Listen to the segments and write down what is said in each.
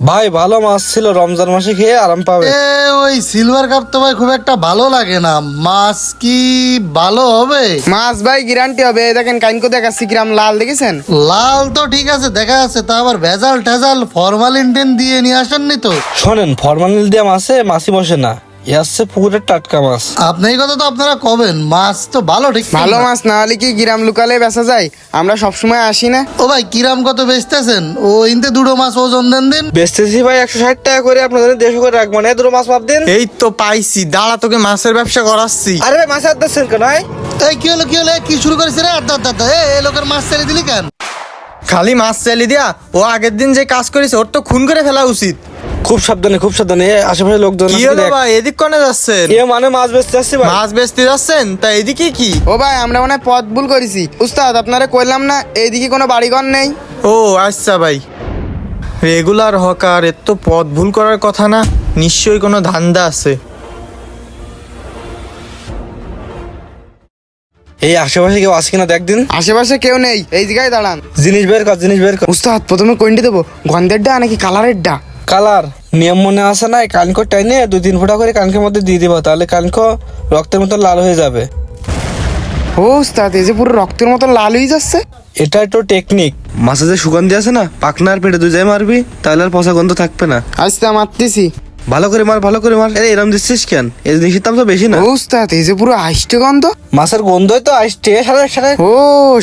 ভাই ভালো মাছ ছিল, রমজান মাসে খেয়ে আরাম পাবে। ওই সিলভার কাপ তো ভাই খুব একটা ভালো লাগে না। মাছ কি ভালো হবে? মাছ ভাই গ্যারান্টি হবে। এই দেখেন কাইনকো দেখাচ্ছি কিরাম লাল, দেখেছেন? লাল তো ঠিক আছে, দেখা যাচ্ছে, তা আবার ভেজাল টেজাল ফরমালিন দিয়ে নিয়ে আসেননি তো? শোনেন, ফরমালিন দিয়ে মাছে মাছি বসে না, এ আসছে পুকুরের টাটকা মাছ। আপনি এই কথা তো আপনারা কবেন, মাছ তো ভালো ঠিক ভালো না। মাছ না হলে কি গ্রাম লুকালে বেচা যায়? আমরা সবসময় আসি না। ও ভাই কিরাম কত বেচতেছেন? ও ইনতে দুটো মাছ ওজন দেন দিন। বেচতেছি ভাই 160 টাকা করে, আপনাদের 150 করে রাখবো না, দুটো মাছ মাপ দিন। এই তো পাইছি, দাঁড়া তোকে মাছের ব্যবসা করাচ্ছি। আরে ভাই মাছ হাত দিচ্ছেন কেন? এই কি হলো কি শুরু করেছে রে? আড্ডা এই লোকের মাছ ছেড়ে দিলি কেন? খালি মাছ চালি দিয়া, ও আগের দিন যে কাজ করেছে ওর তো খুন করে ফেলা উচিত। খুব সাবধানে, আশেপাশে লোকজন কি আছে, হলো দেখ। ভাই, এদিক কোনে যাচ্ছেন? এ মানে মাছ বেচতে আসছি ভাই। মাছ বেচতে যাচ্ছেন? তা এদিকে কি? ও ভাই আমরা মনে হয় পথ ভুল করেছি। উস্তাদ আপনারা কইলাম না এইদিকে কোনো বাড়িঘর নেই? ও আচ্ছা ভাই, রেগুলার হকার, এর তো পথ ভুল করার কথা না, নিশ্চয়ই কোনো ধান্দা আছে। এই আশেপাশে কেউ আছে কিনা দেখ দিন। আশেপাশে কেউ নেই, এই জায়গায় দাঁড়ান। জিনিস বের কর। উস্তাদ প্রথমে কোনটি দেবো, গন্ধের ডা নাকি কালারের ডা? কালার নিয়ম মনে আছে না? কানকো টাইনে 2-3 ফোঁটা করে কানকের মধ্যে দিয়ে দিবা, তাহলে কানকো রক্তের মতো লাল হয়ে যাবে। ও উস্তাদ, এই যে পুরো রক্তের মতো লাল হয়ে যাচ্ছে। এটা একটু টেকনিক। মাছে যে সুগন্ধি আছে না, পাকনার পেটে 2 জায়গায় মারবি, তাহলে আর পচা গন্ধ থাকবে না। আচ্ছা মারতেছি। ভালো করে মার। আরে এরম দিচ্ছিস কেন? এই জিনিসের দাম তো বেশি না। ও উস্তাদ, এই যে পুরো আইষ্টে গন্ধ। মাছের গন্ধই তো আসছে সারা। ও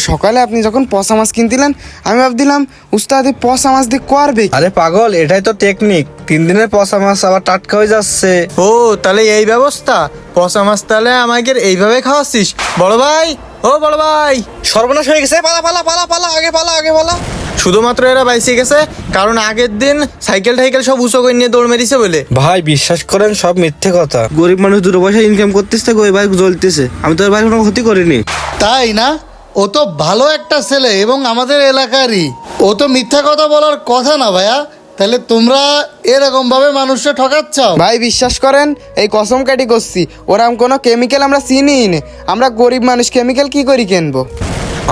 সকালে আপনি যখন পচা মাছ কিনতিলেন, আমি ভাবছিলাম উস্তাদ এই পচা মাছ দিয়ে করবে কি? আরে পাগল, এটাই তো টেকনিক। 3 দিনের পচা মাছ আবার টাটকা হয়ে যাচ্ছে। ও তাহলে এই ব্যবস্থা, পচা মাছ তাহলে আমাকে এইভাবে খাওয়াচ্ছিস? বড় ভাই, ও বড় ভাই, সর্বনাশ হয়ে গেছে। পালা আগে পালা। শুধুমাত্র এরা বাইসে গেছে কারণ আগের দিন সাইকেল সব উঁচু করে নিয়ে দৌড় মেরেছে বলে। ভাই বিশ্বাস করেন, সব মিথ্যে কথা। গরিব মানুষ 2 পয়সা ইনকাম করতেছে, ওই ভাই জ্বলতেছে। আমি তো ওর ভাই কোনো ক্ষতি করিনি। তাই না? ও তো ভালো একটা ছেলে এবং আমাদের এলাকারই। ও তো মিথ্যা কথা বলার কথা না ভাইয়া। তাহলে তোমরা এরকম ভাবে মানুষকে ঠকাচ্ছ? ভাই বিশ্বাস করেন, এই কসম কাটি করছি, ওরকম কোনো কেমিক্যাল আমরা চিনি না। আমরা গরিব মানুষ, কেমিক্যাল কি করি কিনবো?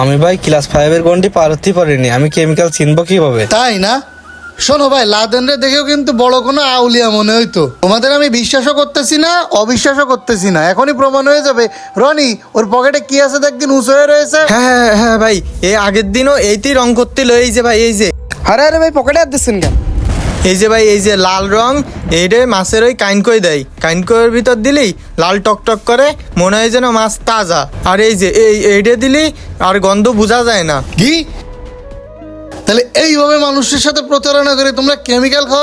আমি ভাই ক্লাস 5-এর গন্ডি পার হতে পারিনি, আমি কেমিক্যাল চিনবো কিভাবে? তাই না? শোনো ভাই, লাদেনরে দেখেও কিন্তু বড় কোনো আউলিয়া মনে হইতো। তোমাদের আমি বিশ্বাসও করতেছি না, অবিশ্বাসও করতেছি না। এখনই প্রমাণ হয়ে যাবে। রনি, ওর পকেটে কি আছে দেখদিন, উঁচু হয়ে রয়েছে। হ্যাঁ ভাই, এই আগের দিনও এইতেই রং করতে লো। এই যে ভাই, এই যে আরে ভাই পকেটে হাত দিচ্ছেন কেন? এই যে ভাই, এই যে লাল রং, এইটা মাছের ওই কাইনকই দেয়। কাইনকইয়ের ভিতর দিলেই লাল টক করে, মনে হয় যেন মাছ তাজা। আর এই যে এইটা দিলেই আর গন্ধ বোঝা যায় না। কি? তাহলে এইভাবে মানুষের সাথে প্রতারণা করে তোমরা কেমিক্যাল খাও?